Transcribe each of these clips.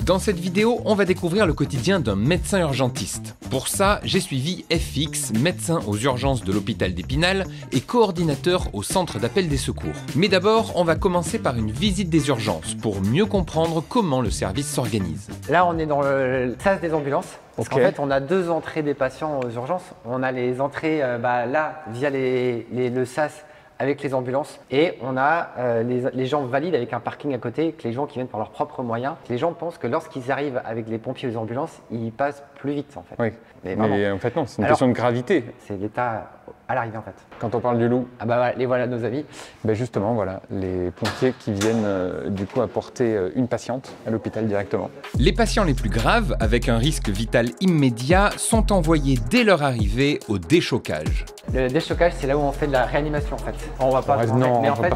Dans cette vidéo, on va découvrir le quotidien d'un médecin urgentiste. Pour ça, j'ai suivi FX, médecin aux urgences de l'hôpital d'Épinal et coordinateur au centre d'appel des secours. Mais d'abord, on va commencer par une visite des urgences pour mieux comprendre comment le service s'organise. Là, on est dans le sas des ambulances. Parce qu'en fait, on a deux entrées des patients aux urgences. On a les entrées là, via le sas avec les ambulances, et on a les gens valides avec un parking à côté, que les gens qui viennent par leurs propres moyens. Les gens pensent que lorsqu'ils arrivent avec les pompiers ou les ambulances, ils passent plus vite en fait. Oui, mais en fait non, c'est une question de gravité. C'est l'état à l'arrivée en fait. Quand on parle du loup, les voilà nos amis. Justement, voilà, les pompiers qui viennent du coup apporter une patiente à l'hôpital directement. Les patients les plus graves, avec un risque vital immédiat, sont envoyés dès leur arrivée au déchocage. Le déchocage, c'est là où on fait de la réanimation en fait. On va pas rentrer, mais en fait,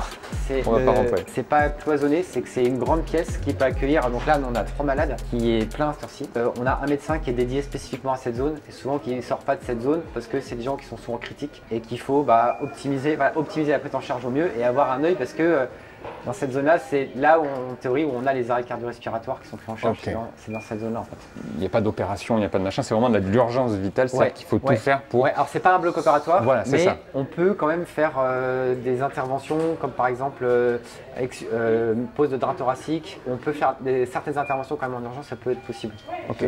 c'est pas cloisonné, c'est que c'est une grande pièce qui peut accueillir. Donc là, on a 3 malades qui est plein sur site. On a un médecin qui est dédié spécifiquement à cette zone, et souvent qui ne sort pas de cette zone parce que c'est des gens qui sont souvent critiques et qu'il faut optimiser la prise en charge au mieux et avoir un œil, parce que dans cette zone-là, c'est là où, en théorie, où on a les arrêts cardio-respiratoires qui sont pris en charge. Okay. C'est dans cette zone-là en fait. Il n'y a pas d'opération, il n'y a pas de machin, c'est vraiment de l'urgence vitale, c'est qu'il faut tout faire pour... Ouais, alors c'est pas un bloc opératoire, voilà, mais ça. On peut quand même faire des interventions comme par exemple pose de drain thoracique. On peut faire certaines interventions quand même en urgence, ça peut être possible. Okay.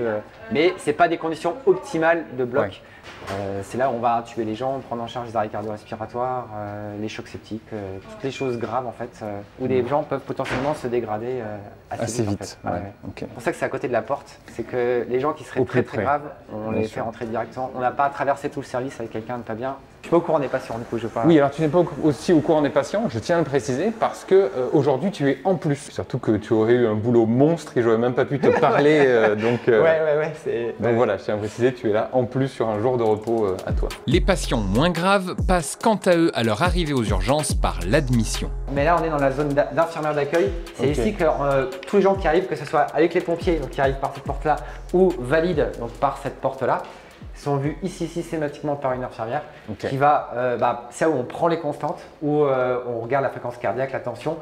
Mais c'est pas des conditions optimales de bloc. Ouais. C'est là où on va intuber les gens, prendre en charge les arrêts cardio-respiratoires, les chocs septiques, toutes les choses graves en fait, où les gens peuvent potentiellement se dégrader assez vite. En fait. Ouais. Okay. C'est pour ça que c'est à côté de la porte, c'est que les gens qui seraient très graves, on les fait rentrer directement. On n'a pas à traverser tout le service avec quelqu'un de pas bien. Je suis pas au courant des patients du coup, je parle. Oui, alors tu n'es pas aussi au courant des patients, je tiens à le préciser, parce que aujourd'hui tu es en plus. Surtout que tu aurais eu un boulot monstre et j'aurais même pas pu te parler. Donc voilà, je tiens à préciser, tu es là en plus sur un jour de repos à toi. Les patients moins graves passent quant à eux à leur arrivée aux urgences par l'admission. Mais là on est dans la zone d'infirmière d'accueil. C'est ici que tous les gens qui arrivent, que ce soit avec les pompiers, donc qui arrivent par cette porte-là, ou valides, donc par cette porte-là, sont vus ici systématiquement par une infirmière qui va, c'est là où on prend les constantes, où on regarde la fréquence cardiaque, la tension,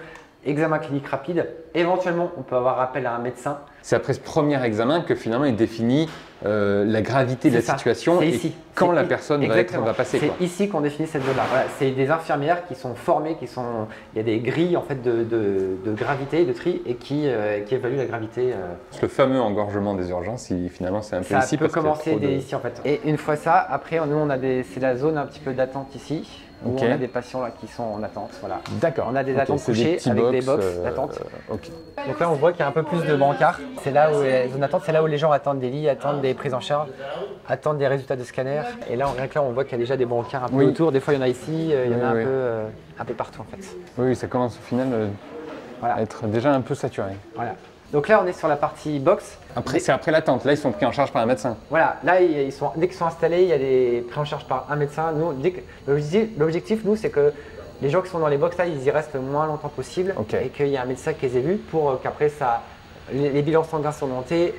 examen clinique rapide. Éventuellement, on peut avoir appel à un médecin. C'est après ce premier examen que finalement il définit la gravité de la situation et quand la personne va passer. C'est ici qu'on définit cette zone-là. Voilà, c'est des infirmières qui sont formées, il y a des grilles en fait de gravité, de tri, et qui évaluent la gravité. Le fameux engorgement des urgences, finalement c'est un peu ici. Ça peut commencer ici en fait. Et une fois ça, après nous c'est la zone un petit peu d'attente ici. Où on a des patients là qui sont en attente, voilà. D'accord. On a des attentes couchées avec des box d'attente. Donc là on voit qu'il y a un peu plus de brancards. C'est là où les zones d'attente, c'est là où les gens attendent des lits, attendent des prises en charge, attendent des résultats de scanner. Et là on voit qu'il y a déjà des brancards un peu autour. Des fois il y en a ici, il y en a un peu partout en fait. Oui, ça commence au final à être déjà un peu saturé. Voilà. Donc là on est sur la partie box. C'est après l'attente, là ils sont pris en charge par un médecin. Voilà, là dès qu'ils sont installés, il y a des pris en charge par un médecin. L'objectif nous c'est que les gens qui sont dans les box là, ils y restent le moins longtemps possible et qu'il y ait un médecin qui les ait vus pour qu'après les bilans sanguins sont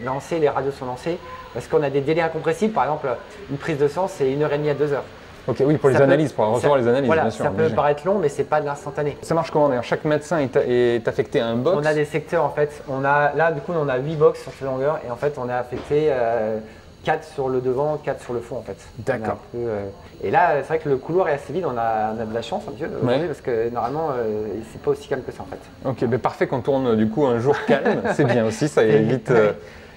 lancés, les radios sont lancées, parce qu'on a des délais incompressibles. Par exemple, une prise de sang c'est 1h30 à 2 heures. Ok, oui, pour les analyses, pour recevoir les analyses, voilà, bien sûr. Ça peut paraître long, mais c'est pas de l'instantané. Ça marche comment d'ailleurs? Chaque médecin est affecté à un box? On a des secteurs en fait. Là, du coup, on a 8 box sur cette longueur, et en fait, on est affecté 4 sur le devant, 4 sur le fond en fait. D'accord. Et là, c'est vrai que le couloir est assez vide, on a de la chance un peu parce que normalement, c'est pas aussi calme que ça en fait. Ok, mais parfait qu'on tourne du coup un jour calme, c'est bien aussi, ça évite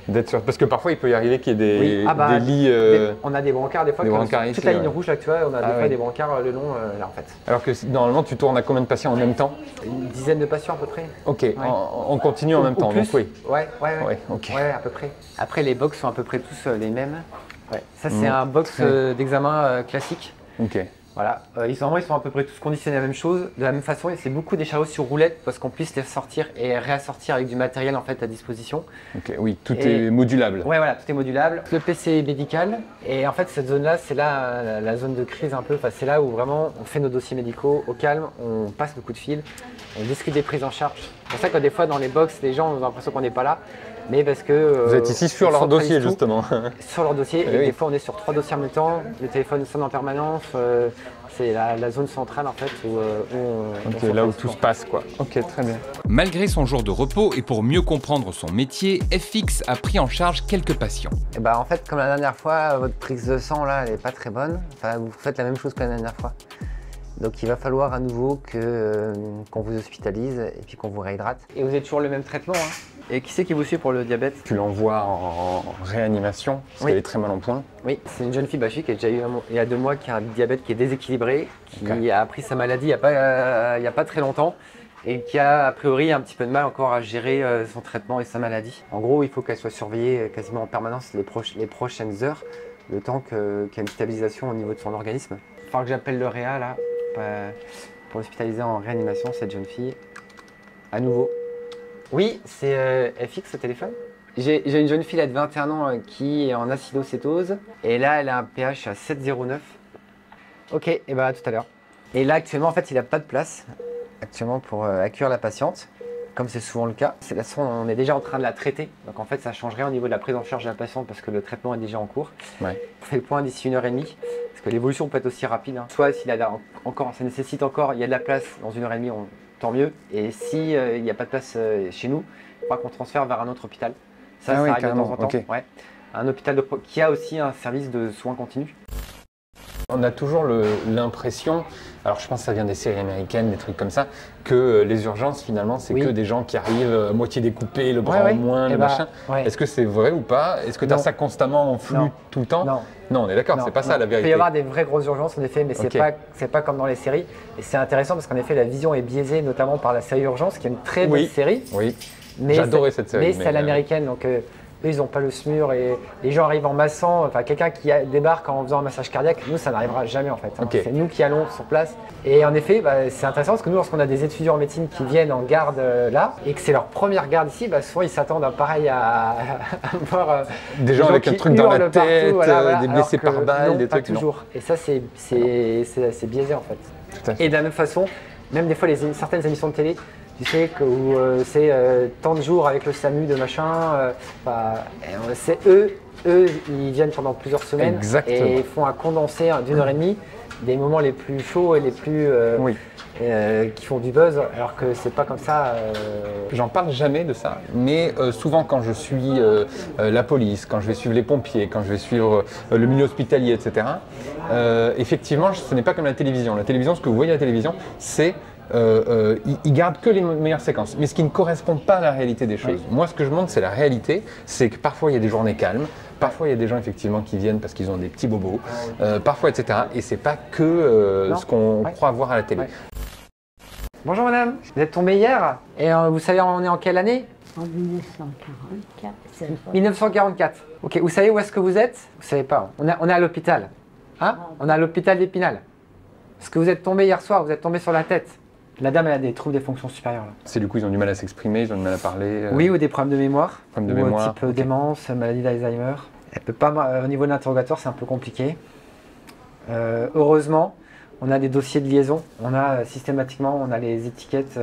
d'être sûr. Parce que parfois il peut y arriver qu'il y ait des lits. On a des brancards des fois, toute la ligne rouge là que tu vois, on a des fois des brancards le long là en fait. Alors que normalement tu tournes à combien de patients en même temps? Une dizaine de patients à peu près. Ok, on continue en même temps, plus. donc oui. Ouais, à peu près. Après les box sont à peu près tous les mêmes. Ça c'est un box d'examen classique. Ok. Voilà, ils sont à peu près tous conditionnés à la même chose, de la même façon, et c'est beaucoup des chariots sur roulettes parce qu'on puisse les sortir et réassortir avec du matériel en fait à disposition. Ok, oui, tout est modulable. Ouais, voilà, tout est modulable. Le PC est médical, et en fait cette zone-là, c'est là la zone de crise un peu. Enfin, c'est là où vraiment on fait nos dossiers médicaux au calme, on passe le coup de fil, on discute des prises en charge. C'est pour ça que des fois dans les box, les gens ont l'impression qu'on n'est pas là. mais parce que... Vous êtes ici sur leur dossier, justement. Sur leur dossier, et des fois on est sur 3 dossiers en même temps, le téléphone sonne en permanence, c'est la zone centrale en fait où là où tout se passe quoi. Ok, très bien. Malgré son jour de repos et pour mieux comprendre son métier, FX a pris en charge quelques patients. Et bah en fait, comme la dernière fois, votre prise de sang là, elle est pas très bonne. Enfin, vous faites la même chose que la dernière fois. Donc il va falloir à nouveau qu'on vous hospitalise et puis qu'on vous réhydrate. Et vous avez toujours le même traitement, hein. Et qui c'est qui vous suit pour le diabète? Tu l'envoies en réanimation parce qu'elle est très mal en point. Oui, c'est une jeune fille qui a déjà eu il y a 2 mois, qui a un diabète qui est déséquilibré, qui a appris sa maladie il n'y a pas très longtemps et qui a priori un petit peu de mal encore à gérer son traitement et sa maladie. En gros, il faut qu'elle soit surveillée quasiment en permanence les prochaines heures, le temps qu'il y ait une stabilisation au niveau de son organisme. Il va falloir que j'appelle le réa là pour l'hospitaliser en réanimation, cette jeune fille, à nouveau. Oui, c'est FX au téléphone. J'ai une jeune fille de 21 ans qui est en acidocétose et là elle a un pH à 7,09. Ok, et bah à tout à l'heure. Et là actuellement en fait il n'a pas de place actuellement pour accueillir la patiente, comme c'est souvent le cas. De toute façon on est déjà en train de la traiter, donc en fait ça change rien au niveau de la prise en charge de la patiente parce que le traitement est déjà en cours. Ouais. On fait le point d'ici 1h30 parce que l'évolution peut être aussi rapide, hein. Soit s'il a encore, ça nécessite encore, il y a de la place dans 1h30, tant mieux. Et si il n'y a pas de place chez nous, il faudra qu'on transfère vers un autre hôpital. Ça arrive de temps en temps. Okay. Ouais. Un hôpital qui a aussi un service de soins continus. On a toujours l'impression, alors je pense que ça vient des séries américaines, des trucs comme ça, que les urgences finalement c'est que des gens qui arrivent à moitié découpés, le bras en moins, le machin. Est-ce que c'est vrai ou pas? Est-ce que tu as ça constamment en flux tout le temps? Non, on est d'accord, c'est pas ça la vérité. Il peut y avoir des vraies grosses urgences en effet, mais c'est pas comme dans les séries. Et c'est intéressant parce qu'en effet la vision est biaisée notamment par la série Urgence, qui est une très belle série. Oui, j'adorais cette série. Mais c'est à l'américaine, donc eux, ils n'ont pas le SMUR et les gens arrivent en massant. Enfin, quelqu'un qui débarque en faisant un massage cardiaque, nous, ça n'arrivera jamais en fait. Hein. C'est nous qui allons sur place. Et en effet, c'est intéressant parce que nous, lorsqu'on a des étudiants en médecine qui viennent en garde là et que c'est leur première garde ici, souvent ils s'attendent pareil à voir des gens avec un truc dans la tête, des blessés par balle, des trucs. Pas toujours. Et ça, c'est biaisé en fait. Et de la même façon, même des fois, certaines émissions de télé, tu sais que c'est tant de jours avec le SAMU de machin, c'est eux, ils viennent pendant plusieurs semaines. Exactement. Et font un condensé d'1h30 des moments les plus chauds et les plus qui font du buzz, alors que c'est pas comme ça. J'en parle jamais de ça, mais souvent quand je suis la police, quand je vais suivre les pompiers, quand je vais suivre le milieu hospitalier, etc. Effectivement, ce n'est pas comme la télévision. La télévision, ce que vous voyez à la télévision, c'est ils gardent que les meilleures séquences, mais ce qui ne correspond pas à la réalité des choses. Moi, ce que je montre, c'est la réalité, c'est que parfois il y a des journées calmes, parfois il y a des gens effectivement qui viennent parce qu'ils ont des petits bobos, parfois etc. Et c'est pas que ce qu'on croit voir à la télé. Bonjour madame, vous êtes tombée hier et vous savez on est en quelle année? En 1944. 1944. Ok, vous savez où est-ce que vous êtes? Vous savez pas, on est à l'hôpital. Hein? On est à l'hôpital d'Épinal. Est-ce que vous êtes tombé hier soir? Vous êtes tombé sur la tête? La dame, elle a des troubles des fonctions supérieures. C'est du coup, ils ont du mal à s'exprimer, ils ont du mal à parler. Oui, ou des problèmes de mémoire. Problèmes de mémoire. Type démence, maladie d'Alzheimer. Elle peut pas. Au niveau de l'interrogatoire, c'est un peu compliqué. Heureusement, on a des dossiers de liaison. On a systématiquement, on a les étiquettes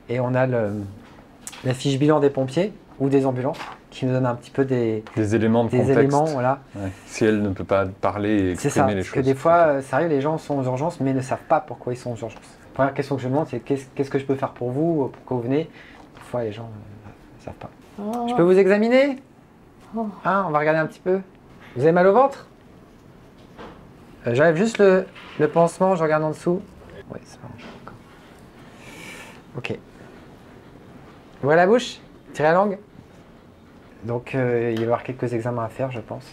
et on a la fiche bilan des pompiers ou des ambulances qui nous donnent un petit peu des éléments de contexte. Éléments, voilà. Ouais. Si elle ne peut pas parler et exprimer les choses. Parce que des fois, ça arrive, les gens sont aux urgences mais ne savent pas pourquoi ils sont aux urgences. La première question que je demande, c'est qu'est-ce que je peux faire pour vous, pourquoi vous venez? Des fois, les gens ne savent pas. Oh. Je peux vous examiner? Hein, on va regarder un petit peu. Vous avez mal au ventre? J'enlève juste le pansement, je regarde en dessous. Oui, c'est pas bon. Ok. Ouvrez la bouche, tirez la langue. Donc, il va y avoir quelques examens à faire, je pense.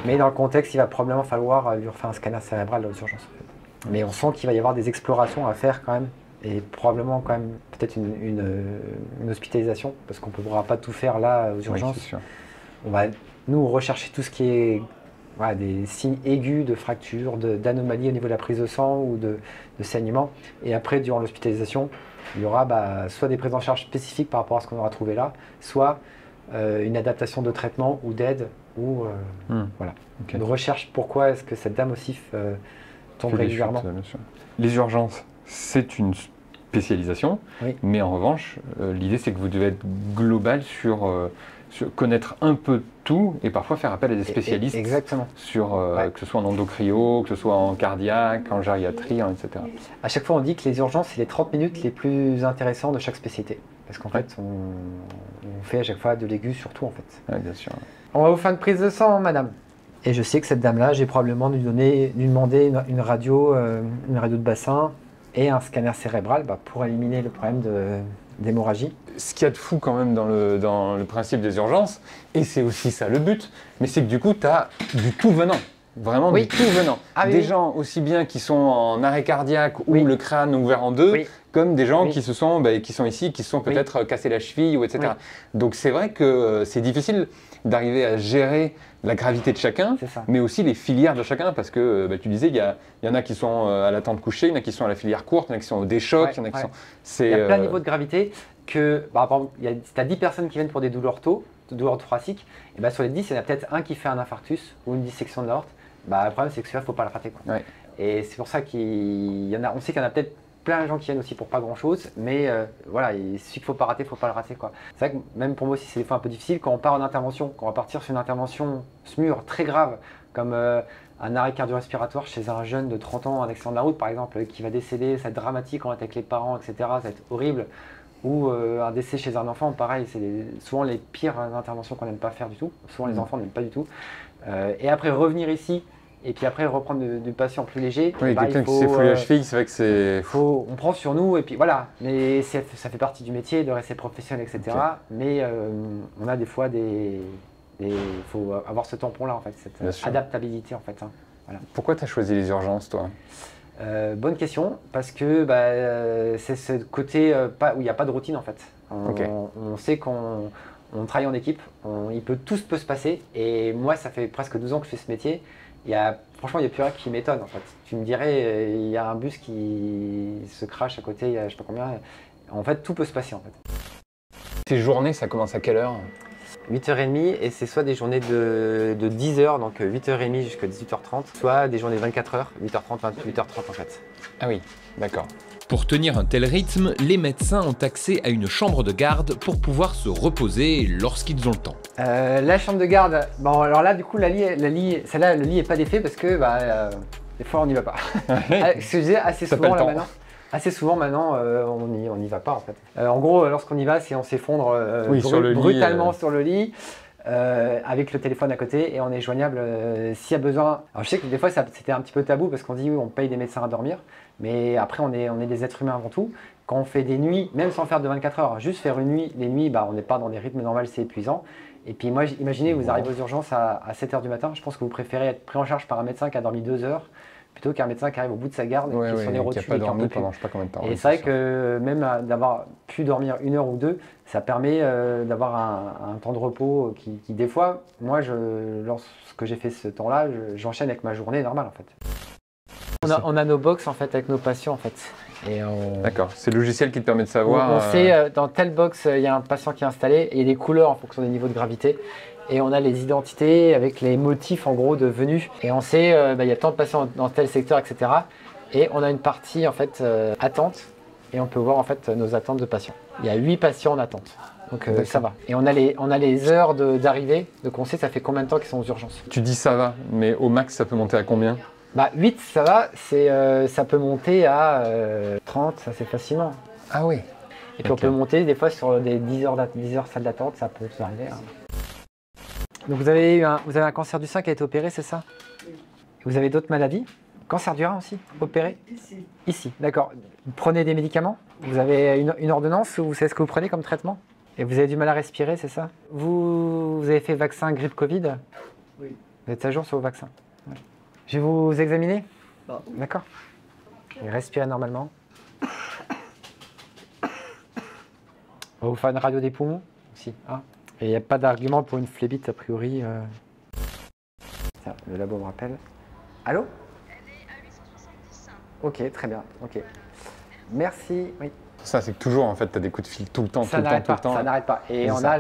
Mais dans le contexte, il va probablement falloir lui refaire un scanner cérébral aux urgences. En fait. Mais on sent qu'il va y avoir des explorations à faire quand même, et probablement quand même peut-être une hospitalisation, parce qu'on ne pourra pas tout faire là aux urgences. Oui, c'est sûr. On va, nous, rechercher tout ce qui est des signes aigus de fractures, d'anomalies au niveau de la prise de sang ou de saignement. Et après, durant l'hospitalisation, il y aura soit des prises en charge spécifiques par rapport à ce qu'on aura trouvé là, soit une adaptation de traitement ou d'aide, ou voilà. Okay. Une recherche, pourquoi est-ce que cette dame aussi tombe régulièrement. Les urgences, c'est une spécialisation, mais en revanche, l'idée c'est que vous devez être global sur connaître un peu tout et parfois faire appel à des spécialistes. Exactement. Sur, que ce soit en endocrio, que ce soit en cardiaque, en gériatrie, etc. À chaque fois, on dit que les urgences, c'est les 30 minutes les plus intéressantes de chaque spécialité. Parce qu'en fait, on fait à chaque fois de l'aigu sur tout, en fait. Ouais, bien sûr. On va vous faire une prise de sang, madame. Et je sais que cette dame-là, j'ai probablement lui demander une radio de bassin et un scanner cérébral pour éliminer le problème d'hémorragie. Ce qu'il y a de fou quand même dans le principe des urgences, et c'est aussi ça le but, mais c'est que du coup, tu as du tout venant. Vraiment du tout venant. Des gens aussi bien qui sont en arrêt cardiaque ou le crâne ouvert en deux, comme des gens qui sont ici, qui se sont peut-être cassé la cheville, ou etc. Donc c'est vrai que c'est difficile d'arriver à gérer la gravité de chacun, mais aussi les filières de chacun, parce que tu disais, il y en a qui sont à la tente couchée, il y en a qui sont à la filière courte, il y en a qui sont au déchoc, il y en a qui sont... Il y a plein de niveaux de gravité que, par exemple, tu as 10 personnes qui viennent pour des douleurs thoraciques, et sur les 10, il y en a peut-être un qui fait un infarctus ou une dissection de l'aorte. Le problème, c'est que celui-là, il ne faut pas le rater. Et c'est pour ça on sait qu'il y en a peut-être plein de gens qui viennent aussi pour pas grand-chose, mais voilà, celui qu'il ne faut pas rater, il ne faut pas le rater. C'est vrai que même pour moi aussi, c'est des fois un peu difficile quand on part en intervention, quand on va partir sur une intervention SMUR très grave, comme un arrêt cardio-respiratoire chez un jeune de 30 ans, un accident de la route par exemple, qui va décéder, ça va être dramatique, on va être avec les parents, etc., ça va être horrible. Ou un décès chez un enfant, pareil, c'est souvent les pires interventions qu'on n'aime pas faire du tout. Souvent les enfants n'aiment pas du tout. Et après revenir ici, et puis après reprendre du patient plus léger. Oui, quelqu'un qui s'est foulé la cheville, c'est vrai que c'est... On prend sur nous, et puis voilà. Mais ça fait partie du métier, de rester professionnel, etc. Mais on a des fois il faut avoir ce tampon-là, en fait, cette adaptabilité, en fait. Voilà. Pourquoi tu as choisi les urgences, toi ? Bonne question, parce que c'est ce côté où il n'y a pas de routine en fait. On sait qu'on travaille en équipe, tout peut se passer. Et moi, ça fait presque 12 ans que je fais ce métier. Franchement, il n'y a plus rien qui m'étonne en fait. Tu me dirais, il y a un bus qui se crache à côté, il y a je ne sais pas combien. En fait, tout peut se passer en fait. Tes journées, ça commence à quelle heure ? 8h30 et c'est soit des journées de 10h, donc 8h30 jusqu'à 18h30, soit des journées de 24h, 8h30, 28h30 en fait. Ah oui, d'accord. Pour tenir un tel rythme, les médecins ont accès à une chambre de garde pour pouvoir se reposer lorsqu'ils ont le temps. La chambre de garde, bon alors là du coup celle-là le lit est pas défait parce que des fois on n'y va pas. Ce que je disais assez souvent là maintenant. Assez souvent maintenant, on n'y va pas en fait. En gros, lorsqu'on y va, c'est on s'effondre brutalement sur le lit, avec le téléphone à côté et on est joignable s'il y a besoin. Alors je sais que des fois c'était un petit peu tabou parce qu'on dit oui, on paye des médecins à dormir, mais après on est des êtres humains avant tout. Quand on fait des nuits, même sans faire de 24 heures, juste faire une nuit, les nuits, on n'est pas dans des rythmes normaux, c'est épuisant. Et puis moi, imaginez, vous arrivez aux urgences à 7h du matin, je pense que vous préférez être pris en charge par un médecin qui a dormi 2 heures, plutôt qu'un médecin qui arrive au bout de sa garde, qui est sur les rotules et qui n'a pas dormi pendant je ne sais pas combien de temps. Et c'est vrai que même d'avoir pu dormir 1 heure ou 2, ça permet d'avoir un temps de repos qui des fois, moi, lorsque j'ai fait ce temps-là, j'enchaîne avec ma journée normale en fait. On a nos box en fait avec nos patients en fait. D'accord, c'est le logiciel qui te permet de savoir. On sait dans telle box il y a un patient qui est installé et les couleurs en fonction des niveaux de gravité. Et on a les identités avec les motifs en gros de venue. Et on sait il y a tant de patients dans tel secteur, etc. Et on a une partie en fait attente et on peut voir en fait nos attentes de patients. Il y a 8 patients en attente. Donc ça va. Et on a les heures d'arrivée, donc on sait ça fait combien de temps qu'ils sont aux urgences. Tu dis ça va, mais au max ça peut monter à combien ? 8 ça va, ça peut monter à 30 assez facilement. Ah oui. Et puis on peut monter des fois sur des 10 heures salle d'attente, ça peut arriver. Donc vous avez un cancer du sein qui a été opéré, c'est ça ? Oui. Vous avez d'autres maladies ? Cancer du rein aussi, opéré ? Ici, d'accord. Vous prenez des médicaments ? Vous avez une ordonnance ou vous savez ce que vous prenez comme traitement ? Et vous avez du mal à respirer, c'est ça ? Vous avez fait vaccin grippe Covid ? Oui. Vous êtes à jour sur vos vaccins ? Oui. Je vais vous examiner ? Non. D'accord. Et respirez normalement. On va vous faire une radio des poumons aussi. Hein ? Et il n'y a pas d'argument pour une phlébite a priori. Tiens, le labo me rappelle. Allô ? Elle est à 870. Ok, très bien. Ok. Merci. Oui. Ça, c'est que toujours en fait, tu as des coups de fil tout le temps, tout le temps. Ça n'arrête pas. Et on a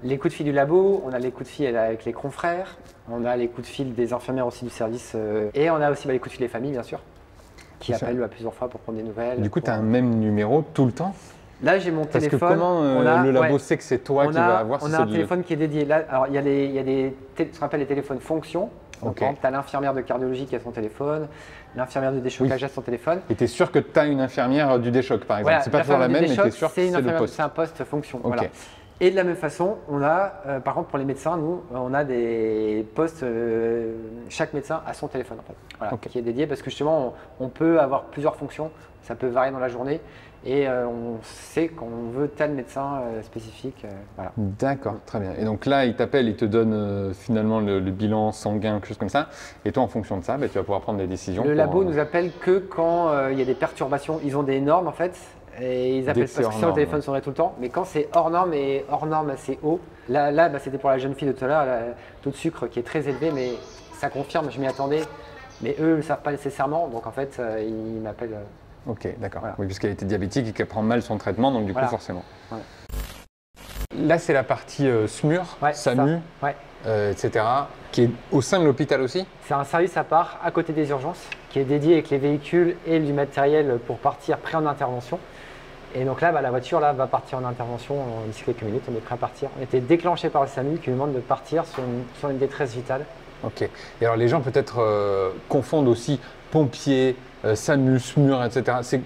les coups de fil du labo, on a les coups de fil avec les confrères, on a les coups de fil des infirmières aussi du service. Et on a aussi les coups de fil des familles, bien sûr, qui appellent plusieurs fois pour prendre des nouvelles. Du coup, tu as un même numéro tout le temps ? Là, j'ai mon téléphone. Parce que comment le labo sait que c'est toi qui vas avoir On a un téléphone qui est dédié. Là, alors, il y a ce qu'on appelle les téléphones fonctions. Donc, par exemple, tu as l'infirmière de cardiologie qui a son téléphone, l'infirmière de déchocage a son téléphone. Et tu es sûr que tu as une infirmière du déchoc, par exemple. Voilà, c'est pas toujours la même, mais tu es sûr que c'est le poste. C'est un poste fonction. Voilà. Et de la même façon, on a, par contre, pour les médecins, nous, on a des postes, chaque médecin a son téléphone, en fait, voilà, qui est dédié parce que justement, on peut avoir plusieurs fonctions, ça peut varier dans la journée et on sait qu'on veut tel médecin spécifique. Voilà. D'accord, très bien. Et donc là, il t'appelle, il te donne finalement le bilan sanguin, quelque chose comme ça. Et toi, en fonction de ça, tu vas pouvoir prendre des décisions. Le labo nous appelle que quand il y a des perturbations. Ils ont des normes, en fait. Et ils appellent ça parce que sinon le téléphone sonnerait tout le temps. Mais quand c'est hors norme et hors norme assez haut, là c'était pour la jeune fille de tout à l'heure, elle a un taux de sucre qui est très élevé, mais ça confirme, je m'y attendais. Mais eux ne le savent pas nécessairement, donc en fait, ils m'appellent. Ok, d'accord. Voilà. Oui, puisqu'elle était diabétique et qu'elle prend mal son traitement, donc du coup, forcément. Ouais. Là, c'est la partie SMUR, SAMU, etc., qui est au sein de l'hôpital aussi. C'est un service à part, à côté des urgences, qui est dédié avec les véhicules et du matériel pour partir prêt en intervention. Et donc là, la voiture va partir en intervention d'ici quelques minutes, on est prêt à partir. On était déclenché par le SAMU qui nous demande de partir sur une détresse vitale. Ok. Et alors les gens peut-être confondent aussi pompiers, SAMU, SMUR, etc. C'est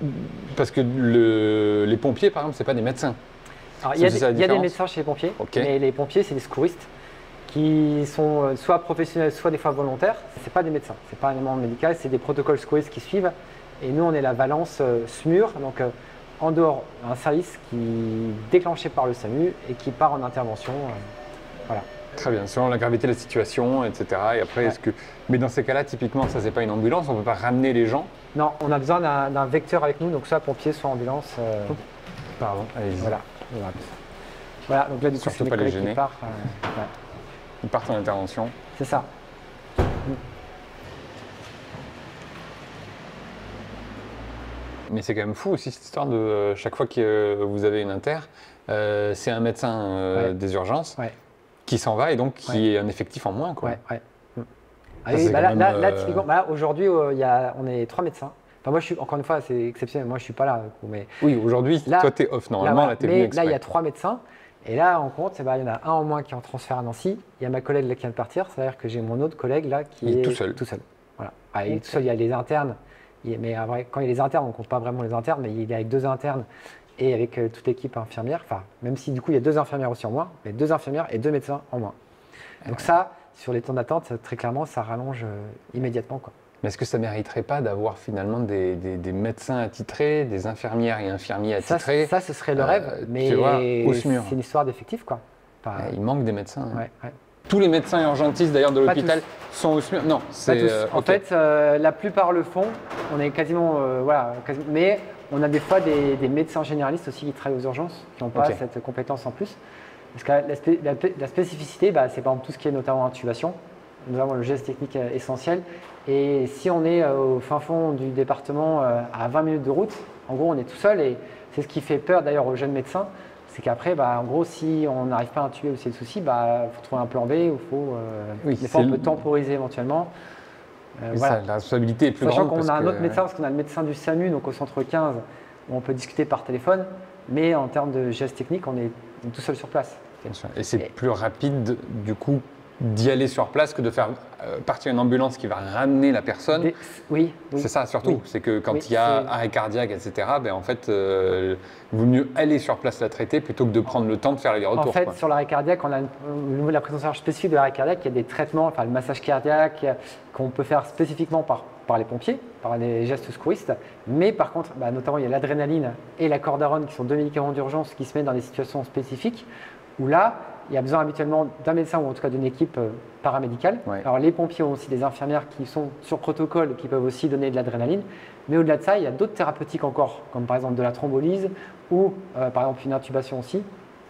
parce que les pompiers, par exemple, ce n'est pas des médecins. Alors, il y a des médecins chez les pompiers, mais les pompiers, c'est des secouristes qui sont soit professionnels, soit des fois volontaires. Ce n'est pas des médecins, ce n'est pas un élément médical, c'est des protocoles secouristes qui suivent. Et nous, on est la Valence SMUR, donc en dehors, un service qui est déclenché par le SAMU et qui part en intervention. Voilà. Très bien, selon la gravité de la situation, etc. Et après, mais dans ces cas-là, typiquement, ça, c'est pas une ambulance, on ne peut pas ramener les gens? Non, on a besoin d'un vecteur avec nous, donc soit pompier, soit ambulance. Pardon, allez-y. Voilà, donc là, du coup, c'est mes collègues qui partent. Ils partent en intervention. C'est ça. Mais c'est quand même fou aussi cette histoire de chaque fois que vous avez une inter, c'est un médecin des urgences qui s'en va et donc qui est un effectif en moins. Quoi. Là, typiquement, aujourd'hui, on est 3 médecins. Enfin, moi, encore une fois, c'est exceptionnel. Moi, je ne suis pas là. Mais oui, aujourd'hui, toi, tu es off normalement. Là, mais là, il y a 3 médecins. Et là, on compte, il y en a un en moins qui est en transfert à Nancy. Il y a ma collègue là, qui vient de partir. C'est-à-dire que j'ai mon autre collègue là qui est tout seul. Voilà. Il est tout seul, il y a les internes. Mais quand il y a les internes, on ne compte pas vraiment les internes, mais il est avec 2 internes et avec toute l'équipe infirmière. Enfin, même si du coup, il y a 2 infirmières aussi en moins, mais 2 infirmières et 2 médecins en moins. Donc ça, sur les temps d'attente, très clairement, ça rallonge immédiatement, quoi. Mais est-ce que ça ne mériterait pas d'avoir finalement des médecins attitrés, des infirmières et infirmiers attitrés? Ça, ce serait le rêve, mais c'est une histoire d'effectifs, quoi. Il manque des médecins. Ouais. Tous les médecins urgentistes d'ailleurs de l'hôpital sont au SMUR? Non, pas tous. En fait, la plupart le font. On est quasiment, mais on a des fois des médecins généralistes aussi qui travaillent aux urgences, qui n'ont pas cette compétence en plus. Parce que la spécificité, c'est par exemple tout ce qui est notamment intubation. Nous avons le geste technique essentiel. Et si on est au fin fond du département à 20 minutes de route, en gros, on est tout seul. Et c'est ce qui fait peur d'ailleurs aux jeunes médecins. C'est qu'après, en gros, si on n'arrive pas à intuber ou c'est le souci, il faut trouver un plan B ou des fois on peut temporiser éventuellement. Voilà. La responsabilité est plus grande. Sachant qu'on a un autre médecin, parce qu'on a le médecin du SAMU, donc au centre 15, où on peut discuter par téléphone. Mais en termes de gestes techniques, on est tout seul sur place. Bien sûr. Et c'est plus rapide, du coup, d'y aller sur place que de faire partir une ambulance qui va ramener la personne. Oui. C'est ça surtout, c'est que quand il y a arrêt cardiaque, etc., en fait, il vaut mieux aller sur place la traiter plutôt que de prendre le temps de faire les retours. En fait, sur l'arrêt cardiaque, on a au niveau de la prise en charge spécifique de l'arrêt cardiaque, il y a des traitements, enfin le massage cardiaque qu'on peut faire spécifiquement par les pompiers, par les gestes secouristes. Mais par contre, notamment, il y a l'adrénaline et la cordarone qui sont 2 médicaments d'urgence qui se mettent dans des situations spécifiques où là, il y a besoin habituellement d'un médecin ou en tout cas d'une équipe paramédicale. Alors les pompiers ont aussi des infirmières qui sont sur protocole et qui peuvent aussi donner de l'adrénaline. Mais au-delà de ça, il y a d'autres thérapeutiques encore, comme par exemple de la thrombolyse ou par exemple une intubation aussi,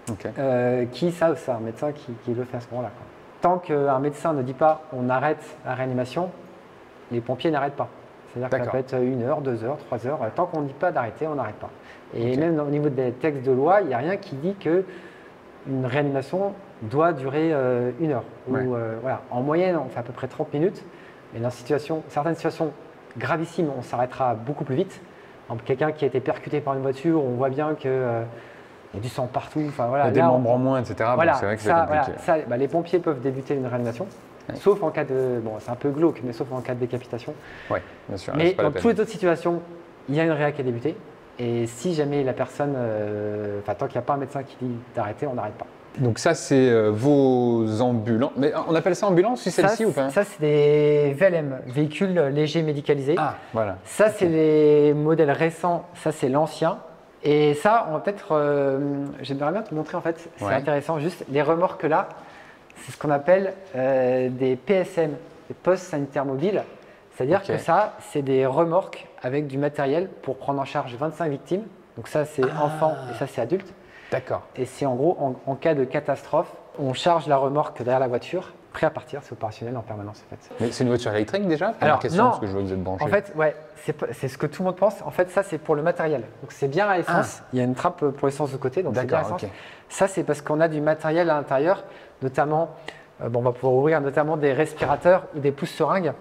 c'est un médecin qui le fait à ce moment-là. Tant qu'un médecin ne dit pas on arrête la réanimation, les pompiers n'arrêtent pas. C'est-à-dire que ça peut être 1 heure, 2 heures, 3 heures. Tant qu'on ne dit pas d'arrêter, on n'arrête pas. Et même au niveau des textes de loi, il n'y a rien qui dit que une réanimation doit durer 1 heure. En moyenne, on fait à peu près 30 minutes. Mais dans certaines situations gravissimes, on s'arrêtera beaucoup plus vite. Quelqu'un qui a été percuté par une voiture, on voit bien qu'il y a du sang partout. Enfin, voilà, il y a des membres en moins, etc. Voilà, c'est vrai que c'est compliqué. Les pompiers peuvent débuter une réanimation, sauf en cas de... Bon, c'est un peu glauque, mais sauf en cas de décapitation. Oui, bien sûr. Mais dans toutes les autres situations, il y a une réa qui a débuté. Et si jamais la personne... tant qu'il n'y a pas un médecin qui dit d'arrêter, on n'arrête pas. Donc ça, c'est vos ambulances. Mais on appelle ça ambulance, c'est celle-ci ou pas? Ça, c'est des VLM, véhicules légers médicalisés. Ah, voilà. Ça, c'est les modèles récents. Ça, c'est l'ancien. Et ça, on va peut-être... j'aimerais bien te montrer, en fait. C'est intéressant. Juste, les remorques là, c'est ce qu'on appelle des PSM, des postes sanitaires mobiles. C'est-à-dire que ça, c'est des remorques avec du matériel pour prendre en charge 25 victimes. Donc ça, c'est enfants et ça, c'est adultes. D'accord. Et c'est en gros, en cas de catastrophe, on charge la remorque derrière la voiture, prêt à partir, c'est opérationnel en permanence en fait. Mais c'est une voiture électrique déjà? Alors question, non, parce que je vois que vous êtes branché. En fait, ouais, c'est ce que tout le monde pense. En fait, ça c'est pour le matériel. Donc c'est bien à essence. Il y a une trappe pour essence de côté, donc c'est bien à essence. Ça c'est parce qu'on a du matériel à l'intérieur, notamment, on va pouvoir ouvrir notamment des respirateurs ou des pousse-seringues.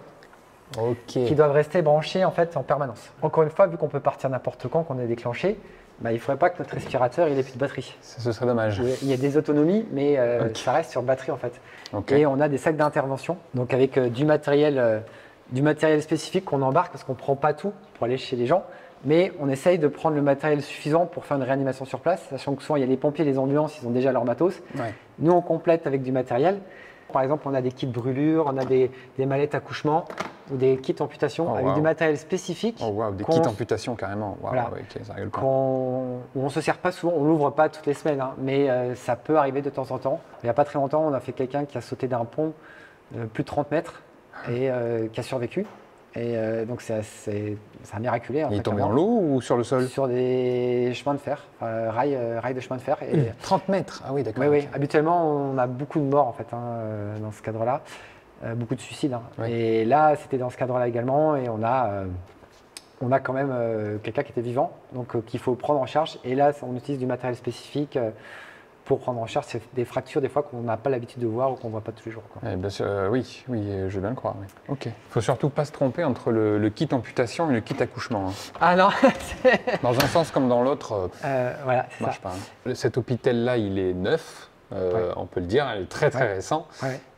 Qui doivent rester branchés en fait en permanence. Encore une fois, vu qu'on peut partir n'importe quand, qu'on est déclenché, il ne faudrait pas que notre respirateur ait plus de batterie. Ce serait dommage. Il y a des autonomies, mais ça reste sur batterie en fait. Et on a des sacs d'intervention, donc avec du matériel spécifique qu'on embarque parce qu'on ne prend pas tout pour aller chez les gens, mais on essaye de prendre le matériel suffisant pour faire une réanimation sur place, sachant que souvent il y a les pompiers, les ambulances, ils ont déjà leur matos. Nous on complète avec du matériel. Par exemple, on a des kits brûlures, on a des mallettes accouchement ou des kits amputation avec du matériel spécifique. Des kits amputation carrément. Ça rigole pas. On ne se sert pas souvent, on l'ouvre pas toutes les semaines, mais ça peut arriver de temps en temps. Il n'y a pas très longtemps, on a fait quelqu'un qui a sauté d'un pont de plus de 30 mètres et qui a survécu. Et donc c'est miraculé. Il est tombé dans l'eau ou sur le sol? Sur des chemins de fer, rails de chemin de fer. 30 mètres? Ah oui, d'accord. Oui, habituellement on a beaucoup de morts en fait dans ce cadre-là, beaucoup de suicides. Et là c'était dans ce cadre-là également et on a quand même quelqu'un qui était vivant, donc qu'il faut prendre en charge. Et là on utilise du matériel spécifique pour prendre en charge des fractures des fois qu'on n'a pas l'habitude de voir ou qu'on ne voit pas tous les jours. Bien sûr, oui, je veux bien le croire. Oui. Ok. Il ne faut surtout pas se tromper entre le kit amputation et le kit accouchement. Ah non. Dans un sens comme dans l'autre, voilà, ça marche pas. Cet hôpital-là, il est neuf. On peut le dire, il est très récent,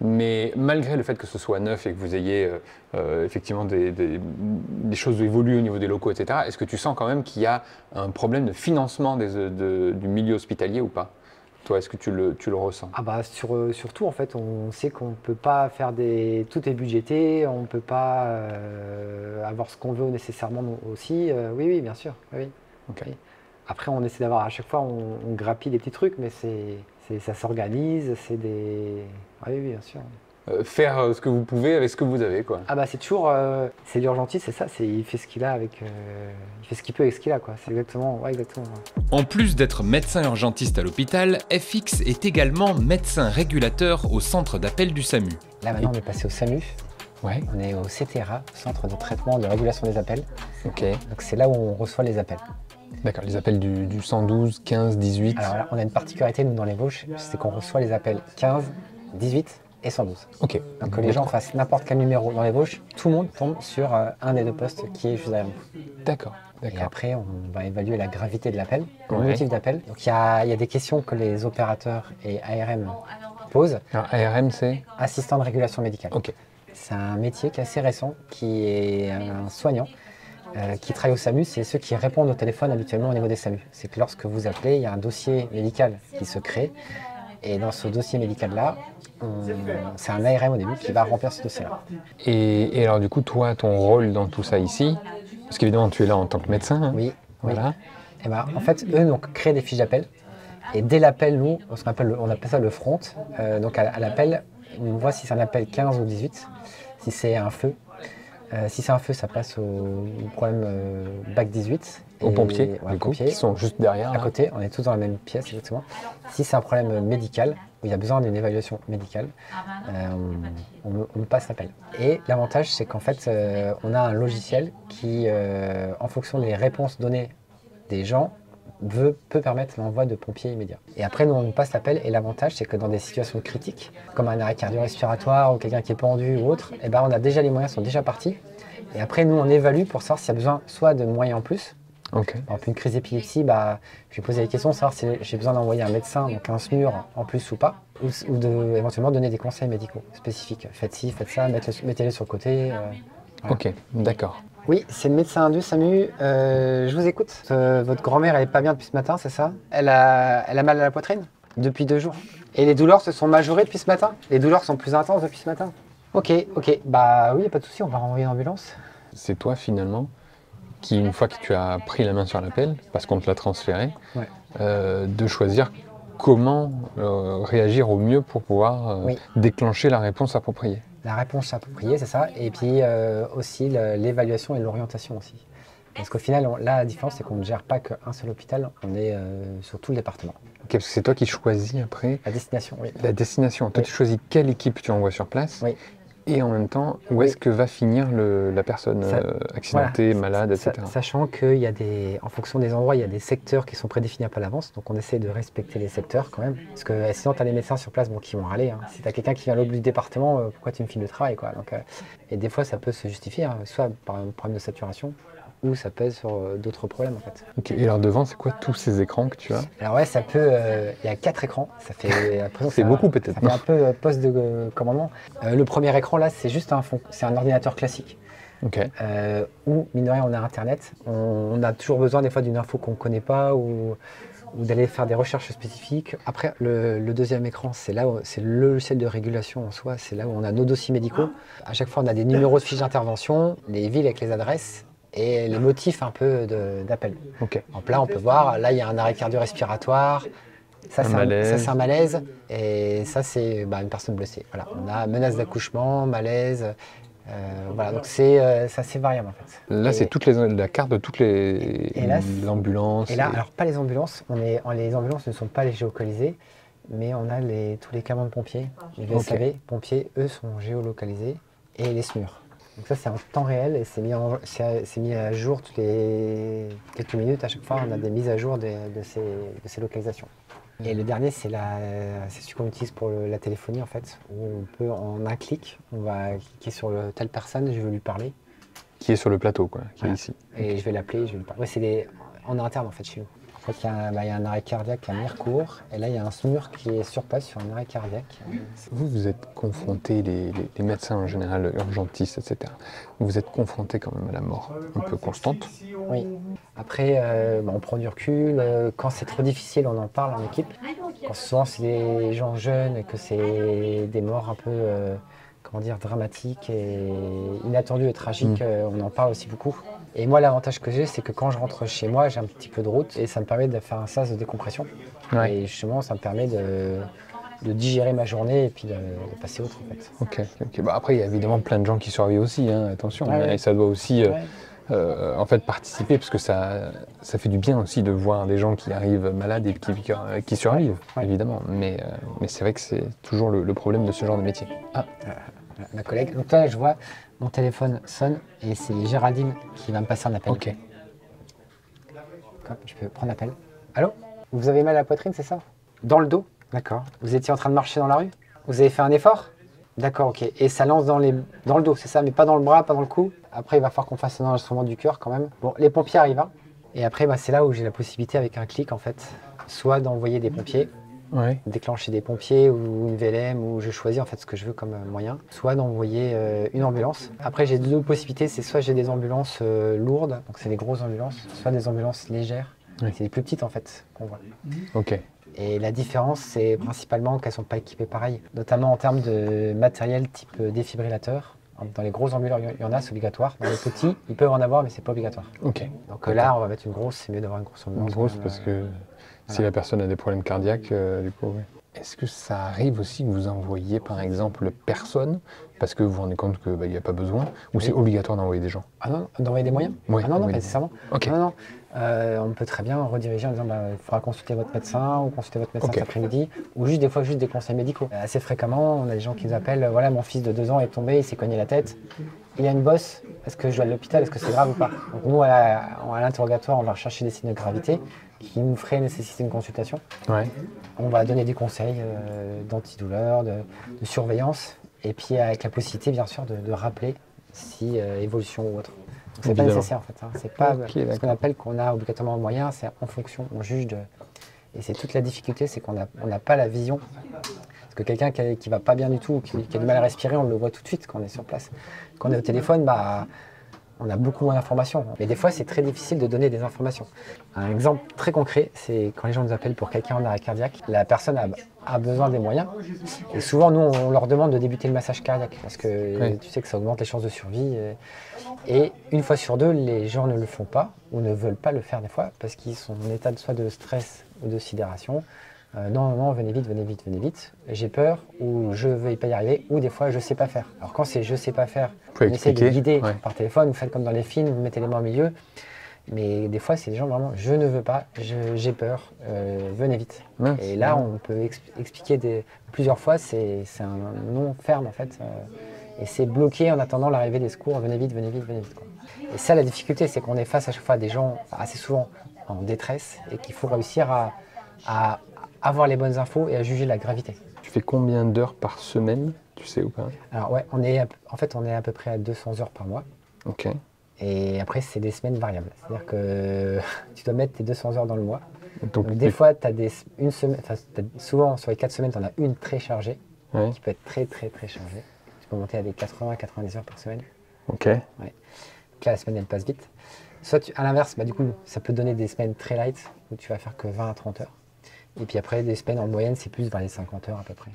mais malgré le fait que ce soit neuf et que vous ayez effectivement des choses évoluent au niveau des locaux, etc., est-ce que tu sens quand même qu'il y a un problème de financement du milieu hospitalier ou pas? Toi, est-ce que tu le ressens? Surtout, en fait, on sait qu'on ne peut pas faire tout est budgété, on ne peut pas avoir ce qu'on veut nécessairement aussi. Oui, bien sûr. Oui. Okay. Après, on essaie d'avoir, à chaque fois, on grappille des petits trucs, mais ça s'organise, c'est des... Oui, bien sûr. Faire ce que vous pouvez avec ce que vous avez, quoi. C'est toujours... c'est l'urgentiste, c'est ça, il fait ce qu'il a avec... il fait ce qu'il peut avec ce qu'il a, quoi. C'est exactement... exactement. En plus d'être médecin urgentiste à l'hôpital, FX est également médecin régulateur au centre d'appel du SAMU. Là, maintenant, on est passé au SAMU. On est au CTRA, Centre de traitement de régulation des appels. Donc c'est là où on reçoit les appels. D'accord, les appels du 112, 15, 18. Alors là, on a une particularité, nous, dans les Vosges, c'est qu'on reçoit les appels 15, 18 et 112. Donc que les gens fassent n'importe quel numéro dans les Vosges, tout le monde tombe sur un des deux postes qui est juste derrière nous. D'accord. Et après, on va évaluer la gravité de l'appel, le motif d'appel. Donc il y a des questions que les opérateurs et ARM posent. Alors, ARM, c'est assistant de régulation médicale. C'est un métier qui est assez récent, qui est un soignant. Qui travaillent au SAMU, c'est ceux qui répondent au téléphone habituellement au niveau des SAMU. C'est que lorsque vous appelez, il y a un dossier médical qui se crée. Et dans ce dossier médical-là, c'est un ARM au début qui va remplir ce dossier-là. Et alors du coup, toi, ton rôle dans tout ça ici, parce qu'évidemment tu es là en tant que médecin. Oui. Voilà. Et en fait, eux donc, créent des fiches d'appel. Et dès l'appel, nous, on appelle ça le front. Donc à l'appel, on voit si c'est un appel 15 ou 18, si c'est un feu. Si c'est un feu, ça passe au problème BAC 18. Aux pompiers, qui sont juste derrière. À côté, on est tous dans la même pièce, exactement. Si c'est un problème médical, où il y a besoin d'une évaluation médicale, on passe l'appel. Et l'avantage, c'est qu'en fait, on a un logiciel qui, en fonction des réponses données des gens, peut permettre l'envoi de pompiers immédiats. Et après, nous, on passe l'appel, et l'avantage, c'est que dans des situations critiques, comme un arrêt cardio-respiratoire ou quelqu'un qui est pendu ou autre, on a déjà les moyens sont déjà partis. Et après, nous, on évalue pour savoir s'il y a besoin soit de moyens en plus, Par exemple, une crise d'épilepsie, bah, je vais poser la question de savoir si j'ai besoin d'envoyer un médecin, donc un SMUR en plus ou pas, ou éventuellement donner des conseils médicaux spécifiques. Faites ci, faites ça, mettez-les sur le côté. Voilà. Ok, d'accord. Oui, c'est le médecin Indus, Samu. Je vous écoute. Votre grand-mère, elle est pas bien depuis ce matin, c'est ça? Elle a mal à la poitrine depuis 2 jours. Et les douleurs se sont majorées depuis ce matin? Les douleurs sont plus intenses depuis ce matin? Ok. Bah oui, pas de souci, on va renvoyer une ambulance. C'est toi finalement qui, une fois que tu as pris la main sur l'appel, parce qu'on te l'a transféré, de choisir comment réagir au mieux pour pouvoir déclencher la réponse appropriée. La réponse appropriée, c'est ça. Et puis aussi l'évaluation et l'orientation aussi. Parce qu'au final, là, la différence, c'est qu'on ne gère pas qu'un seul hôpital, on est sur tout le département. Ok, parce que c'est toi qui choisis après la destination, oui. La destination. Toi, tu choisis quelle équipe tu envoies sur place. Oui. Et en même temps, où est-ce que va finir la personne accidentée, malade, etc. Sachant qu'il y a en fonction des endroits, il y a des secteurs qui sont prédéfinis un peu à l'avance. Donc on essaie de respecter les secteurs quand même. Parce que sinon, tu as les médecins sur place qui vont râler. Hein. Si tu as quelqu'un qui vient à l'autre bout du département, pourquoi tu me files le travail quoi. Donc, et des fois, ça peut se justifier, hein, soit par un problème de saturation, ou ça pèse sur d'autres problèmes en fait. Ok, et alors devant, c'est quoi tous ces écrans que tu as? Alors ouais, ça peut. Il y a 4 écrans. Ça fait. C'est beaucoup peut-être. Ça fait un peu poste de commandement. Le premier écran là, c'est juste c'est un ordinateur classique. Ok. Où mine de rien, on a Internet. On a toujours besoin des fois d'une info qu'on ne connaît pas ou d'aller faire des recherches spécifiques. Après, le deuxième écran, c'est là où c'est le logiciel de régulation en soi. C'est là où on a nos dossiers médicaux. À chaque fois, on a des numéros de fiches d'intervention, les villes avec les adresses. Et les motifs un peu d'appel. Okay. Donc là, on peut voir, là, il y a un arrêt cardio-respiratoire, ça, c'est un malaise, et ça, c'est une personne blessée. Voilà. On a menace d'accouchement, malaise, voilà. Donc c'est assez variable en fait. Là, c'est la carte de toutes les ambulances. Et là, alors pas les ambulances, les ambulances ne sont pas les géolocalisées, mais on a tous les camions de pompiers, les VSAV, pompiers, eux, sont géolocalisés, et les SMUR. Donc ça c'est en temps réel et c'est mis à jour toutes les quelques minutes. À chaque fois on a des mises à jour de ces localisations. Et le dernier c'est celui qu'on utilise pour la téléphonie en fait, où on peut en un clic, on va cliquer sur telle personne, je veux lui parler. Qui est sur le plateau quoi, qui est ici. Et je vais l'appeler, je vais lui parler. Ouais, c'est en interne en fait chez nous. Je crois qu'il y a un arrêt cardiaque à Mirecourt, et là il y a un SMUR qui est sur place sur un arrêt cardiaque. Vous êtes confrontés, les médecins en général, urgentistes, etc. Vous êtes confrontés quand même à la mort un peu constante. Oui. Après, on prend du recul. Quand c'est trop difficile, on en parle en équipe. Quand souvent c'est des gens jeunes et que c'est des morts un peu dramatiques et inattendues et tragiques, on en parle aussi beaucoup. Et moi, l'avantage que j'ai, c'est que quand je rentre chez moi, j'ai un petit peu de route et ça me permet de faire un sas de décompression. Ouais. Et justement, ça me permet de digérer ma journée et puis de passer autre en fait. Ok. Bah, après, il y a évidemment plein de gens qui survivent aussi, hein, attention. Et ça doit aussi en fait participer parce que ça fait du bien aussi de voir des gens qui arrivent malades et qui survivent, évidemment. Mais c'est vrai que c'est toujours le problème de ce genre de métier. Ma collègue. Donc là, je vois mon téléphone sonne et c'est Géraldine qui va me passer un appel. Ok. Je peux prendre l'appel. Allô? Vous avez mal à la poitrine, c'est ça? Dans le dos? D'accord. Vous étiez en train de marcher dans la rue? Vous avez fait un effort? D'accord, ok. Et ça lance dans le dos, c'est ça? Mais pas dans le bras, pas dans le cou? Après, il va falloir qu'on fasse un enregistrement du cœur quand même. Bon, les pompiers arrivent. Hein. Et après, c'est là où j'ai la possibilité avec un clic en fait, soit d'envoyer des pompiers, déclencher des pompiers ou une VLM, ou je choisis en fait ce que je veux comme moyen, soit d'envoyer une ambulance. Après j'ai 2 possibilités, c'est soit j'ai des ambulances lourdes, donc c'est des grosses ambulances, soit des ambulances légères, c'est des plus petites en fait qu'on voit. Ok. Et la différence c'est principalement qu'elles ne sont pas équipées pareil, notamment en termes de matériel type défibrillateur. Dans les grosses ambulances, il y en a, c'est obligatoire. Dans les petits, ils peuvent en avoir, mais c'est pas obligatoire. Ok. Donc là, on va mettre une grosse, c'est mieux d'avoir une grosse ambulance. Une grosse parce que si la personne a des problèmes cardiaques, du coup, oui. Est-ce que ça arrive aussi que vous envoyiez par exemple personne parce que vous vous rendez compte qu'il n'y a pas besoin ou c'est obligatoire d'envoyer des gens? Ah non, d'envoyer des moyens? Oui. Ah non, pas nécessairement. Okay. Non. On peut très bien rediriger en disant il faudra consulter votre médecin ou consulter votre médecin cet après-midi ou juste des fois des conseils médicaux. Assez fréquemment, on a des gens qui nous appellent voilà, mon fils de 2 ans est tombé, il s'est cogné la tête, il a une bosse, est-ce que je dois aller à l'hôpital, est-ce que c'est grave ou pas? Donc nous, à l'interrogatoire, on va rechercher des signes de gravité qui nous feraient nécessiter une consultation. Ouais. On va donner des conseils d'antidouleur, de surveillance, et puis avec la possibilité bien sûr de rappeler si évolution ou autre. C'est pas nécessaire en fait. Hein. C'est pas ce qu'on appelle qu'on a obligatoirement moyen, c'est en fonction, on juge de. Et c'est toute la difficulté, c'est qu'on n'a pas la vision. Parce que quelqu'un qui va pas bien du tout, qui a du mal à respirer, on le voit tout de suite quand on est sur place. Quand on est au téléphone, on a beaucoup moins d'informations. Mais des fois, c'est très difficile de donner des informations. Un exemple très concret, c'est quand les gens nous appellent pour quelqu'un en arrêt cardiaque, la personne a besoin des moyens. Et souvent, nous, on leur demande de débuter le massage cardiaque parce que tu sais que ça augmente les chances de survie. Et une fois sur deux, les gens ne le font pas ou ne veulent pas le faire des fois parce qu'ils sont en état soit de stress ou de sidération. Non, venez vite, j'ai peur, ou je ne vais pas y arriver, ou des fois je ne sais pas faire. Alors quand c'est je ne sais pas faire, on essaie de guider par téléphone, vous faites comme dans les films, vous mettez les mains au milieu, mais des fois c'est des gens vraiment, je ne veux pas, j'ai peur, venez vite. Et là on peut expliquer plusieurs fois, c'est un non ferme en fait, et c'est bloqué en attendant l'arrivée des secours, venez vite. Quoi. Et ça la difficulté, c'est qu'on est face à chaque fois à des gens assez souvent en détresse, et qu'il faut réussir à avoir les bonnes infos et à juger la gravité. Tu fais combien d'heures par semaine, tu sais ou pas? Alors ouais, on est à peu près à 200 heures par mois. Ok. Et après, c'est des semaines variables. C'est-à-dire que tu dois mettre tes 200 heures dans le mois. Donc des fois, tu as une semaine, souvent sur les 4 semaines, tu en as une très chargée, qui peut être très chargée. Tu peux monter à des 80-90 heures par semaine. Ok. Ouais. Donc là, la semaine, elle passe vite. Soit à l'inverse, du coup, ça peut donner des semaines très light, où tu vas faire que 20 à 30 heures. Et puis après, des semaines en moyenne, c'est plus vers les 50 heures à peu près.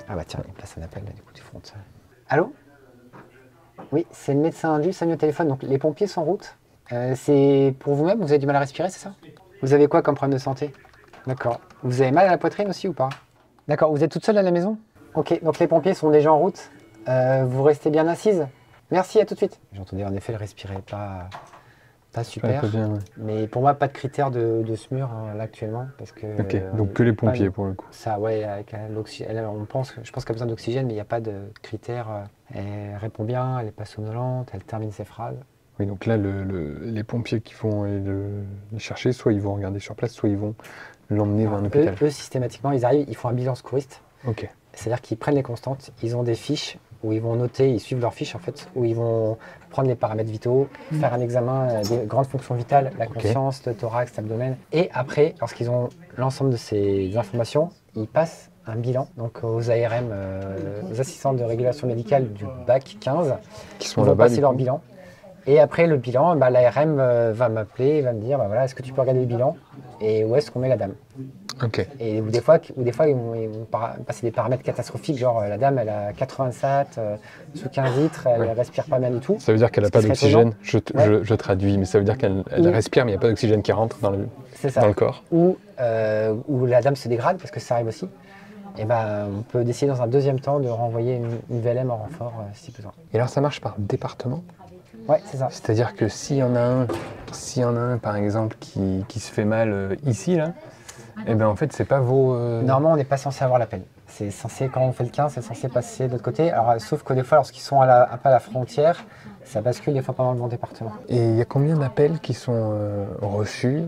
Ah bah tiens, il passe un appel là, du coup, tu frontes. Allô? Oui, c'est le médecin du Samy au téléphone. Donc les pompiers sont en route. C'est pour vous-même, vous avez du mal à respirer, c'est ça? Vous avez quoi comme problème de santé? D'accord. Vous avez mal à la poitrine aussi ou pas? D'accord, vous êtes toute seule à la maison? Ok, donc les pompiers sont déjà en route. Vous restez bien assise? Merci, à tout de suite. J'entendais en effet le respirer pas super, bien, mais pour moi pas de critères de SMUR là actuellement parce que. Ok, donc que les pompiers pour le coup. Ça, ouais, avec l'oxygène. Je pense qu'elle a besoin d'oxygène, mais il n'y a pas de critères. Elle répond bien, elle n'est pas somnolente, elle termine ses phrases. Oui, donc là, les pompiers qui vont aller le chercher, soit ils vont regarder sur place, soit ils vont l'emmener vers un hôpital. Eux, systématiquement, ils arrivent, ils font un bilan secouriste. Ok. C'est-à-dire qu'ils prennent les constantes, ils ont des fiches où ils vont noter, ils suivent leurs fiches en fait, où ils vont prendre les paramètres vitaux, faire un examen des grandes fonctions vitales, la conscience, le thorax, l'abdomen. Et après, lorsqu'ils ont l'ensemble de ces informations, ils passent un bilan donc aux ARM, aux assistants de régulation médicale du BAC 15, qui vont passer leur bilan. Et après le bilan, l'ARM va m'appeler et va me dire voilà, est-ce que tu peux regarder le bilan et où est-ce qu'on met la dame. Okay. Et des fois ils vont passer des paramètres catastrophiques, genre la dame elle a 87 sous 15 litres, elle ne respire pas bien du tout. Ça veut dire qu'elle n'a pas d'oxygène, je traduis, mais ça veut dire qu'elle respire mais il n'y a pas d'oxygène qui rentre dans le corps. Ou la dame se dégrade, parce que ça arrive aussi. Et on peut décider dans un deuxième temps de renvoyer une VLM en renfort si besoin. Et alors ça marche par département? Ouais, c'est ça. C'est-à-dire que s'il y en a un par exemple qui se fait mal ici là, et en fait c'est pas vos... Normalement on n'est pas censé avoir l'appel. C'est censé, quand on fait le 15, c'est censé passer de l'autre côté. Alors sauf que des fois lorsqu'ils sont un peu à la frontière, ça bascule des fois pendant le bon département. Et il y a combien d'appels qui sont reçus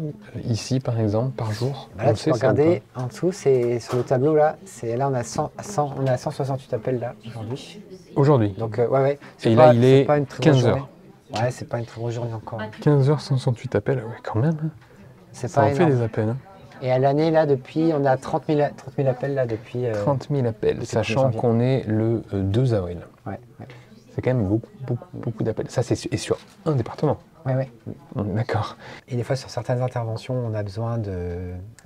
ici par exemple par jour? Là tu peux regarder en dessous, c'est sur le tableau là, là on a 168 appels là aujourd'hui. Aujourd'hui? Donc ouais. Et là il est 15 heures. Ouais, c'est pas une très grosse journée encore. 15 heures, 168 appels, ouais, quand même. C'est ça pas en fait des appels. Hein. Et à l'année, là, on a 30 000 appels, là, depuis... 30 000 appels, sachant qu'on est le 2 avril. Ouais. C'est quand même beaucoup d'appels. Ça, c'est sur un département. Ouais. D'accord. Et des fois, sur certaines interventions, on a besoin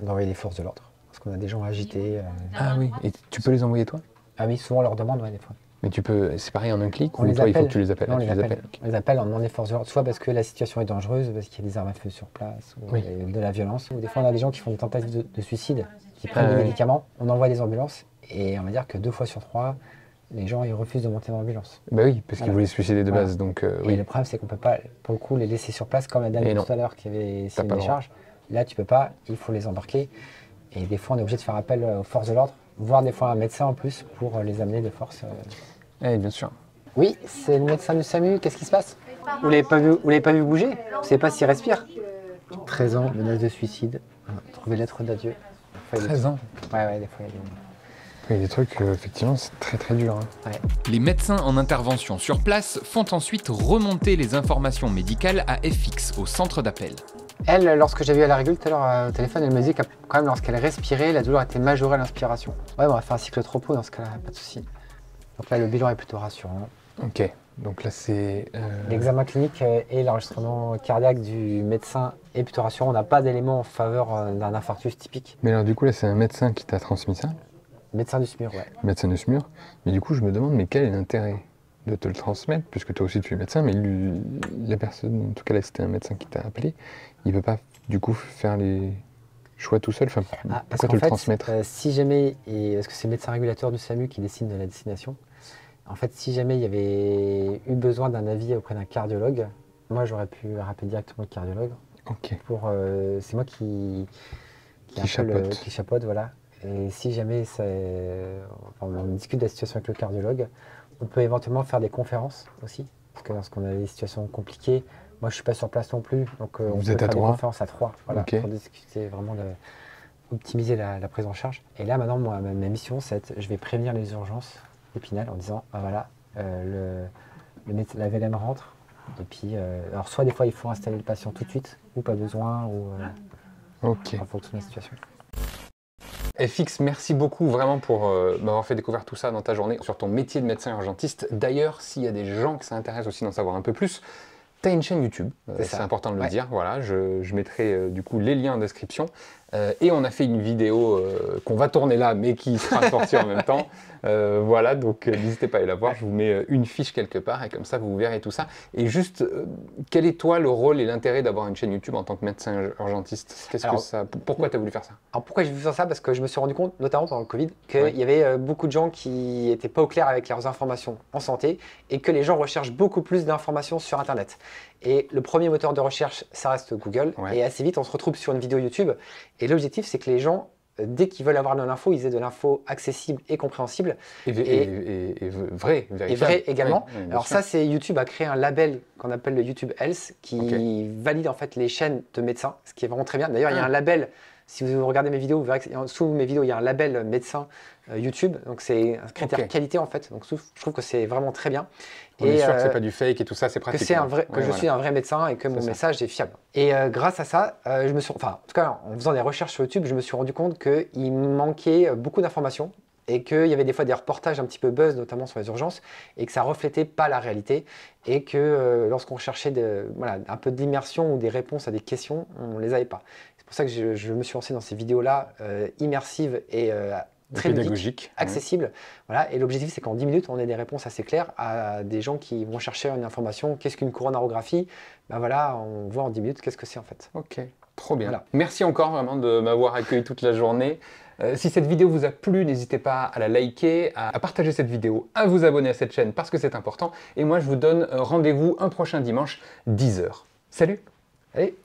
d'envoyer les forces de l'ordre. Parce qu'on a des gens agités. Ah oui, et tu peux les envoyer toi? Ah oui, souvent on leur demande, des fois. Mais tu peux, c'est pareil en un clic, ou toi, il faut que tu les appelles? Non, on les appelle en demandant forces de l'ordre, soit parce que la situation est dangereuse, parce qu'il y a des armes à feu sur place, ou de la violence. Ou des fois, on a des gens qui font des tentatives de suicide, qui prennent des médicaments, on envoie des ambulances, et on va dire que 2 fois sur 3, les gens ils refusent de monter dans l'ambulance. Bah oui, parce qu'ils voulaient se suicider de base. Donc, et le problème, c'est qu'on ne peut pas, pour le coup, les laisser sur place, comme la dame tout à l'heure qui avait signé une décharge. Là, tu peux pas, il faut les embarquer. Et des fois, on est obligé de faire appel aux forces de l'ordre, voire des fois un médecin en plus, pour les amener de force. Oui, bien sûr. Oui, c'est le médecin du SAMU, qu'est-ce qui se passe? Vous l'avez pas vu bouger? Vous ne savez pas s'il respire? 13 ans, menace de suicide, trouver lettre d'adieu. 13 ans? Ouais, des fois il y a des... Il y a des trucs, effectivement, c'est très dur. Hein. Ouais. Les médecins en intervention sur place font ensuite remonter les informations médicales à FX, au centre d'appel. Elle, lorsque j'ai vu à la régule tout à l'heure au téléphone, elle me disait que quand même lorsqu'elle respirait, la douleur était majorée à l'inspiration. Ouais, bon, on va faire un cycle tropo dans ce cas-là, pas de souci. Donc là, le bilan est plutôt rassurant. Ok, donc là c'est... L'examen clinique et l'enregistrement cardiaque du médecin est plutôt rassurant. On n'a pas d'éléments en faveur d'un infarctus typique. Mais alors du coup là c'est un médecin qui t'a transmis ça? Médecin du SMUR, ouais. Médecin du SMUR. Mais du coup je me demande, mais quel est l'intérêt de te le transmettre, puisque toi aussi tu es médecin, mais lui, la personne, en tout cas là c'était un médecin qui t'a appelé, il ne peut pas du coup faire les choix tout seul, enfin, pourquoi te le transmettre? Si jamais, parce que c'est le médecin régulateur du SAMU qui décide de la destination, en fait si jamais il y avait eu besoin d'un avis auprès d'un cardiologue, moi j'aurais pu rappeler directement le cardiologue. Ok. C'est moi qui chapeaute, voilà. Et si jamais on discute de la situation avec le cardiologue, on peut éventuellement faire des conférences aussi, parce que lorsqu'on a des situations compliquées, moi je suis pas sur place non plus, donc on peut faire des conférences à 3, voilà, pour discuter vraiment, optimiser la prise en charge. Et là maintenant, moi, ma mission, c'est je vais prévenir les urgences d'Épinal en disant, voilà, la VLM rentre, et puis, alors soit des fois il faut installer le patient tout de suite, ou pas besoin, ou en fonction de la situation. FX, merci beaucoup vraiment pour m'avoir fait découvrir tout ça dans ta journée sur ton métier de médecin urgentiste. D'ailleurs, s'il y a des gens qui s'intéressent aussi d'en savoir un peu plus, tu as une chaîne YouTube, c'est important de le dire. Voilà, je mettrai du coup les liens en description. Et on a fait une vidéo qu'on va tourner là, mais qui sera sortie en même temps. Voilà, donc n'hésitez pas à aller la voir. Je vous mets une fiche quelque part et comme ça vous verrez tout ça. Et juste, quel est toi le rôle et l'intérêt d'avoir une chaîne YouTube en tant que médecin urgentiste? Pourquoi tu as voulu faire ça? Alors pourquoi j'ai voulu faire ça? Parce que je me suis rendu compte, notamment pendant le Covid, qu'il y avait beaucoup de gens qui n'étaient pas au clair avec leurs informations en santé et que les gens recherchent beaucoup plus d'informations sur Internet. Et le premier moteur de recherche, ça reste Google. Et assez vite, on se retrouve sur une vidéo YouTube. Et l'objectif, c'est que les gens, dès qu'ils veulent avoir de l'info, ils aient de l'info accessible et compréhensible. Et vrai, et vrai également. Alors ça, c'est YouTube a créé un label qu'on appelle le YouTube Health qui valide en fait les chaînes de médecins, ce qui est vraiment très bien. D'ailleurs, il y a un label, si vous regardez mes vidéos, vous verrez que sous mes vidéos, il y a un label médecin YouTube. Donc c'est un critère qualité en fait. Donc je trouve que c'est vraiment très bien. On est sûr que c'est pas du fake et tout ça, c'est pratique. Que je suis un vrai médecin et que mon message est fiable. Et grâce à ça, en tout cas, en faisant des recherches sur YouTube, je me suis rendu compte qu'il manquait beaucoup d'informations et qu'il y avait des fois des reportages un petit peu buzz, notamment sur les urgences, et que ça reflétait pas la réalité et que lorsqu'on cherchait un peu d'immersion ou des réponses à des questions, on les avait pas. C'est pour ça que je me suis lancé dans ces vidéos-là immersives et très pédagogique, accessible. Voilà. Et l'objectif, c'est qu'en 10 minutes, on ait des réponses assez claires à des gens qui vont chercher une information. Qu'est-ce qu'une coronarographie? Ben voilà, on voit en 10 minutes qu'est-ce que c'est en fait. Ok, trop bien. Voilà. Merci encore vraiment de m'avoir accueilli toute la journée. Si cette vidéo vous a plu, n'hésitez pas à la liker, à partager cette vidéo, à vous abonner à cette chaîne parce que c'est important. Et moi, je vous donne rendez-vous un prochain dimanche, 10 h. Salut! Allez.